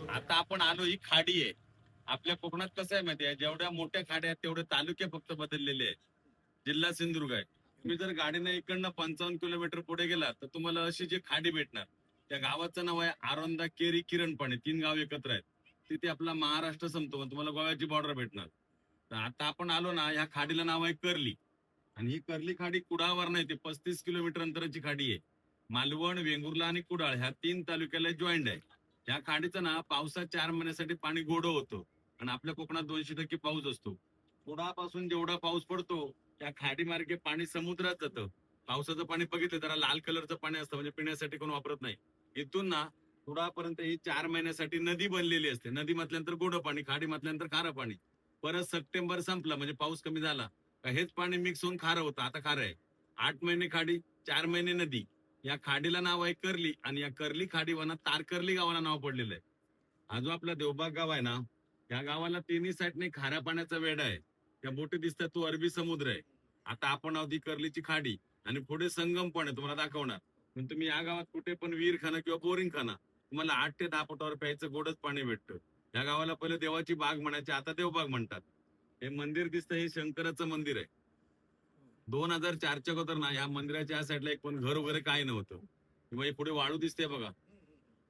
आता आपण आलो, ही खाडी आहे. आपल्या कोकणात कसं आहे माहिती आहे, जेवढ्या मोठ्या खाड्या आहेत तेवढे तालुके फक्त बदललेले आहेत. जिल्हा सिंधुदुर्ग आहे. तुम्ही जर गाडीने इकडनं 55 किलोमीटर पुढे गेला तर तुम्हाला अशी जी खाडी भेटणार. त्या गावाचं नाव आहे आरोंदा केरी किरणपाणी, 3 गाव एकत्र आहेत. तिथे आपला महाराष्ट्र संपतो, पण तुम्हाला गोव्याची बॉर्डर भेटणार. तर आता आपण आलो ना, ह्या खाडीला नाव आहे कर्ली. आणि ही कर्ली खाडी कुडाळवर नाही, ते 35 किलोमीटर अंतराची खाडी आहे. मालवण, वेंगुर्ला आणि कुडाळ ह्या 3 तालुक्याला जॉईंट आहे. या खाडीचं ना पावसात 4 महिन्यासाठी पाणी गोडं होतं. आणि आपल्या कोकणात 200% पाऊस असतो. कुडाळपासून जेवढा पाऊस पडतो त्या खाडी मार्गे पाणी समुद्रात जातं. पावसाचं पाणी बघितलं जरा लाल कलरचं पाणी असतं, म्हणजे पिण्यासाठी कोण वापरत नाही. इथून ना कुडाळपर्यंत ही 4 महिन्यासाठी नदी बनलेली असते. नदी म्हटल्यानंतर गोडं पाणी, खाडी म्हटल्यानंतर खारं पाणी. परत सप्टेंबर संपला म्हणजे पाऊस कमी झाला का हेच पाणी मिक्स होऊन खारं होतं. आता खारं आहे. 8 महिने खाडी, 4 महिने नदी. या खाडीला नाव आहे कर्ली, आणि या कर्ली खाडीवरनं तारकर्ली गावाला नाव पडलेलं आहे. हा जो आपला देवबाग गाव आहे ना, या गावाला तिन्ही साईडने खाऱ्या पाण्याचा वेढा आहे. त्या बोटी दिसतात तो अरबी समुद्र आहे. आता आपण आहोत ही कर्लीची खाडी, आणि पुढे संगम पण आहे, तुम्हाला दाखवणार. पण तुम्ही या गावात कुठे पण विहीर खाना किंवा बोरिंग खाना, तुम्हाला 8 ते 10 फुटावर प्यायचं गोडच पाणी भेटतं. या गावाला पहिले देवाची बाग म्हणायचे, आता देवबाग म्हणतात. हे मंदिर दिसतं, हे शंकराचं मंदिर आहे. 2004च्या अगोदर ना या मंदिराच्या या साईडला एक पण घर वगैरे काही नव्हतं. किंवा हे पुढे वाळू दिसते बघा,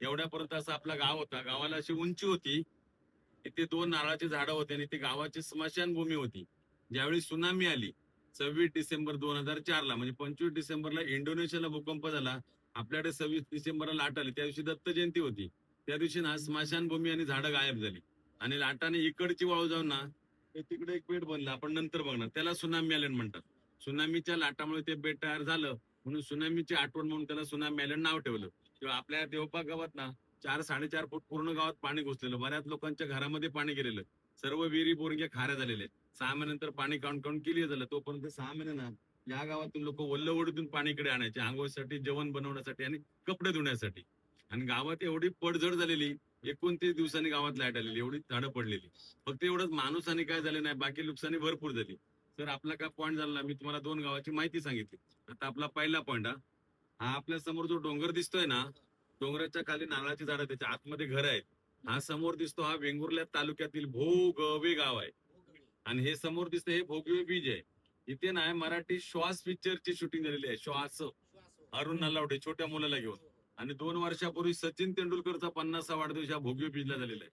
एवढ्यापर्यंत असं आपला गाव होता. गावाला अशी उंची होती, इथे 2 नारळाची झाडं होती, आणि ती गावाची स्मशानभूमी होती. ज्यावेळी सुनामी आली 26 डिसेंबर 2004ला, म्हणजे 25 डिसेंबरला इंडोनेशियाला भूकंप झाला. आपल्याकडे 26 डिसेंबरला लाट आली, त्या दिवशी दत्त जयंती होती. त्या दिवशी ना स्मशानभूमी आणि झाडं गायब झाली. आणि लाटाने इकडची वाळू जाऊन ना ते तिकडे एक बेट बनलं, आपण नंतर बघणार, त्याला सुनामी आयलंड म्हणतात. सुनामीच्या लाटामुळे ते बेट तयार झालं, म्हणून सुनामीची आठवण म्हणून त्याला सुनामी आयलंड नाव ठेवलं. किंवा आपल्या देवबाग गावात ना 4-4.5 फूट पूर्ण गावात पाणी घुसलेलं, बऱ्याच लोकांच्या घरामध्ये पाणी गेलेलं. सर्व विहिरी बोरिंगे खाऱ्या झालेले. 6 महिन्यानंतर पाणी काढून काढून क्लिअर झालं. तोपर्यंत 6 महिने ना या गावातून लोक वल्लवडीतून पाणी इकडे आणायचे, आंघोळीसाठी, जेवण बनवण्यासाठी आणि कपडे धुण्यासाठी. आणि गावात एवढी पडझड झालेली, 29 दिवसांनी गावात लाईट आलेली, एवढी झाडं पडलेली. फक्त एवढंच माणूस आणि काय झाले नाही, बाकी नुकसानी भरपूर झाली. तर आपला काय पॉईंट झाला, मी तुम्हाला 2 गावाची माहिती सांगितली. आता आपला पहिला पॉईंट हा आपल्या समोर जो डोंगर दिसतोय ना, डोंगराच्या खाली नारळाची झाडं, त्याच्या आतमध्ये घर आहेत. हा समोर दिसतो हा वेंगुर्ला तालुक्यातील भोगवे गाव आहे. आणि हे समोर दिसतं हे भोगवे बीच आहे. इथे ना मराठी श्वास पिक्चरची शूटिंग झालेली आहे. श्वास, अरुण नलावडे छोट्या मुलाला घेऊन. आणि 2 वर्षापूर्वी सचिन तेंडुलकरचा 50वा वाढदिवस या भोगवे बीचला झालेला आहे.